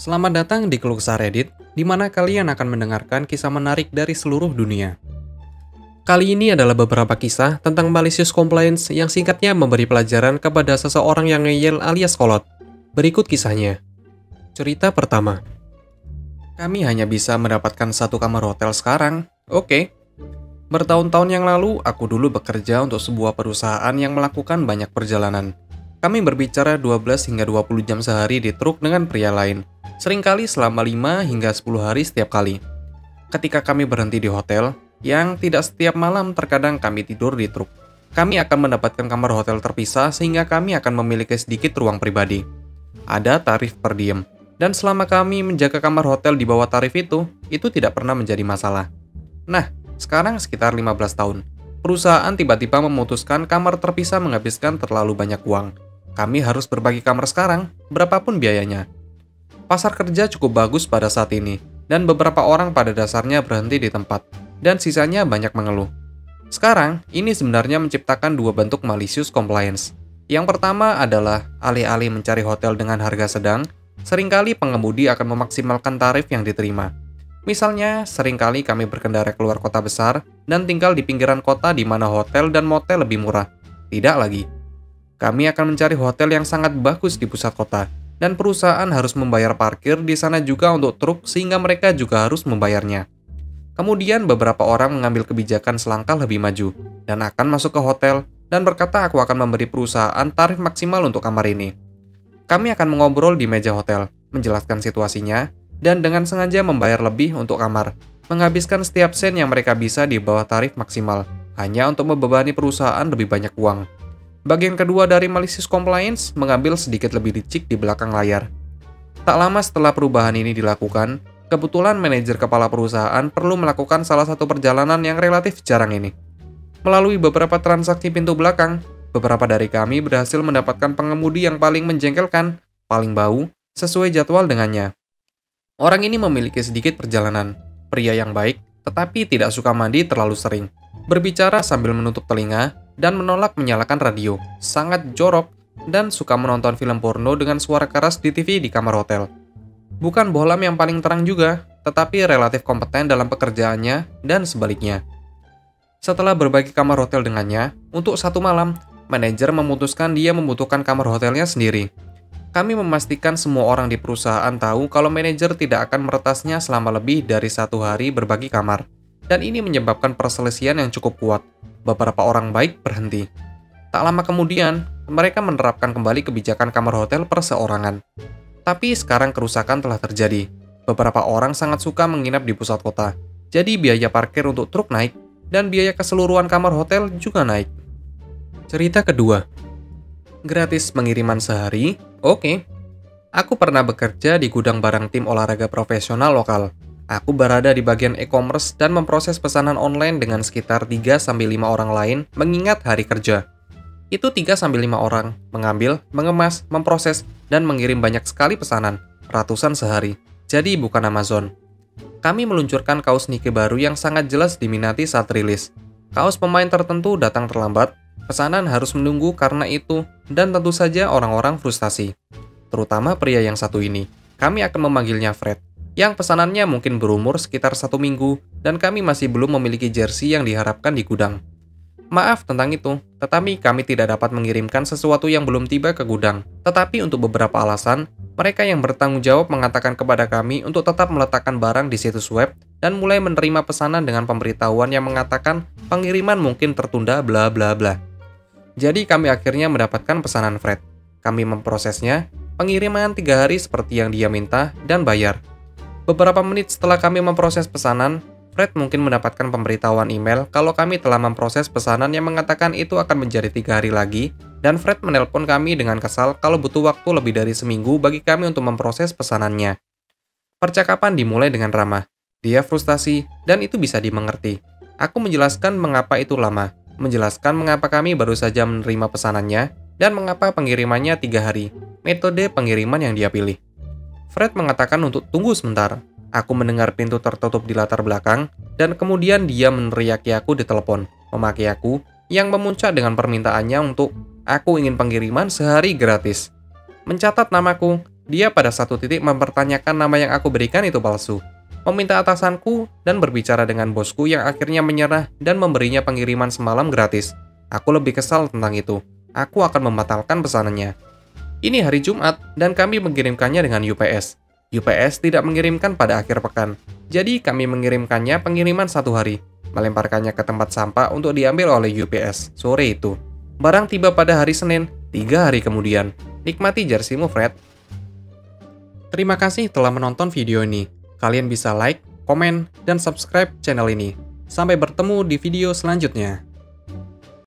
Selamat datang di Keluh Kesah Reddit, di mana kalian akan mendengarkan kisah menarik dari seluruh dunia. Kali ini adalah beberapa kisah tentang malicious compliance yang singkatnya memberi pelajaran kepada seseorang yang ngeyel alias kolot. Berikut kisahnya. Cerita pertama. Kami hanya bisa mendapatkan satu kamar hotel sekarang. Oke. Bertahun-tahun yang lalu, aku dulu bekerja untuk sebuah perusahaan yang melakukan banyak perjalanan. Kami berbicara 12 hingga 20 jam sehari di truk dengan pria lain. Seringkali selama 5 hingga 10 hari setiap kali. Ketika kami berhenti di hotel, yang tidak setiap malam terkadang kami tidur di truk. Kami akan mendapatkan kamar hotel terpisah sehingga kami akan memiliki sedikit ruang pribadi. Ada tarif per diem. Dan selama kami menjaga kamar hotel di bawah tarif itu tidak pernah menjadi masalah. Nah, sekarang sekitar 15 tahun. Perusahaan tiba-tiba memutuskan kamar terpisah menghabiskan terlalu banyak uang. Kami harus berbagi kamar sekarang, berapapun biayanya. Pasar kerja cukup bagus pada saat ini, dan beberapa orang pada dasarnya berhenti di tempat, dan sisanya banyak mengeluh. Sekarang, ini sebenarnya menciptakan dua bentuk malicious compliance. Yang pertama adalah alih-alih mencari hotel dengan harga sedang, seringkali pengemudi akan memaksimalkan tarif yang diterima. Misalnya, seringkali kami berkendara keluar kota besar dan tinggal di pinggiran kota di mana hotel dan motel lebih murah. Tidak lagi. Kami akan mencari hotel yang sangat bagus di pusat kota, dan perusahaan harus membayar parkir di sana juga untuk truk sehingga mereka juga harus membayarnya. Kemudian beberapa orang mengambil kebijakan selangkah lebih maju, dan akan masuk ke hotel, dan berkata aku akan memberi perusahaan tarif maksimal untuk kamar ini. Kami akan mengobrol di meja hotel, menjelaskan situasinya, dan dengan sengaja membayar lebih untuk kamar, menghabiskan setiap sen yang mereka bisa di bawah tarif maksimal, hanya untuk membebani perusahaan lebih banyak uang. Bagian kedua dari malicious compliance mengambil sedikit lebih licik di belakang layar. Tak lama setelah perubahan ini dilakukan, kebetulan manajer kepala perusahaan perlu melakukan salah satu perjalanan yang relatif jarang ini. Melalui beberapa transaksi pintu belakang, beberapa dari kami berhasil mendapatkan pengemudi yang paling menjengkelkan, paling bau, sesuai jadwal dengannya. Orang ini memiliki sedikit perjalanan, pria yang baik, tetapi tidak suka mandi terlalu sering, berbicara sambil menutup telinga, dan menolak menyalakan radio, sangat jorok, dan suka menonton film porno dengan suara keras di TV di kamar hotel. Bukan bohlam yang paling terang juga, tetapi relatif kompeten dalam pekerjaannya, dan sebaliknya. Setelah berbagi kamar hotel dengannya, untuk satu malam, manajer memutuskan dia membutuhkan kamar hotelnya sendiri. Kami memastikan semua orang di perusahaan tahu kalau manajer tidak akan meretasnya selama lebih dari 1 hari berbagi kamar. Dan ini menyebabkan perselisihan yang cukup kuat. Beberapa orang baik berhenti. Tak lama kemudian, mereka menerapkan kembali kebijakan kamar hotel perseorangan. Tapi sekarang kerusakan telah terjadi. Beberapa orang sangat suka menginap di pusat kota. Jadi biaya parkir untuk truk naik, dan biaya keseluruhan kamar hotel juga naik. Cerita kedua. Gratis pengiriman sehari? Oke. Aku pernah bekerja di gudang barang tim olahraga profesional lokal. Aku berada di bagian e-commerce dan memproses pesanan online dengan sekitar 3-5 orang lain mengingat hari kerja. Itu 3-5 orang, mengambil, mengemas, memproses, dan mengirim banyak sekali pesanan, ratusan sehari. Jadi bukan Amazon. Kami meluncurkan kaos Nike baru yang sangat jelas diminati saat rilis. Kaos pemain tertentu datang terlambat, pesanan harus menunggu karena itu, dan tentu saja orang-orang frustasi. Terutama pria yang satu ini. Kami akan memanggilnya Fred, yang pesanannya mungkin berumur sekitar 1 minggu, dan kami masih belum memiliki jersey yang diharapkan di gudang. Maaf tentang itu, tetapi kami tidak dapat mengirimkan sesuatu yang belum tiba ke gudang. Tetapi untuk beberapa alasan, mereka yang bertanggung jawab mengatakan kepada kami untuk tetap meletakkan barang di situs web, dan mulai menerima pesanan dengan pemberitahuan yang mengatakan pengiriman mungkin tertunda bla bla bla. Jadi kami akhirnya mendapatkan pesanan Fred. Kami memprosesnya, pengiriman 3 hari seperti yang dia minta, dan bayar. Beberapa menit setelah kami memproses pesanan, Fred mungkin mendapatkan pemberitahuan email kalau kami telah memproses pesanan yang mengatakan itu akan menjadi 3 hari lagi, dan Fred menelpon kami dengan kesal kalau butuh waktu lebih dari seminggu bagi kami untuk memproses pesanannya. Percakapan dimulai dengan ramah. Dia frustasi, dan itu bisa dimengerti. Aku menjelaskan mengapa itu lama, menjelaskan mengapa kami baru saja menerima pesanannya, dan mengapa pengirimannya 3 hari, metode pengiriman yang dia pilih. Fred mengatakan untuk tunggu sebentar. Aku mendengar pintu tertutup di latar belakang, dan kemudian dia meneriaki aku di telepon, memaki aku, yang memuncak dengan permintaannya untuk aku ingin pengiriman sehari gratis. Mencatat namaku, Dia pada satu titik mempertanyakan nama yang aku berikan itu palsu, meminta atasanku, dan berbicara dengan bosku yang akhirnya menyerah dan memberinya pengiriman semalam gratis. Aku lebih kesal tentang itu. Aku akan membatalkan pesanannya. Ini hari Jumat, dan kami mengirimkannya dengan UPS. UPS tidak mengirimkan pada akhir pekan, jadi kami mengirimkannya pengiriman 1 hari, melemparkannya ke tempat sampah untuk diambil oleh UPS sore itu. Barang tiba pada hari Senin, 3 hari kemudian. Nikmati jerseymu, Fred. Terima kasih telah menonton video ini. Kalian bisa like, komen, dan subscribe channel ini. Sampai bertemu di video selanjutnya.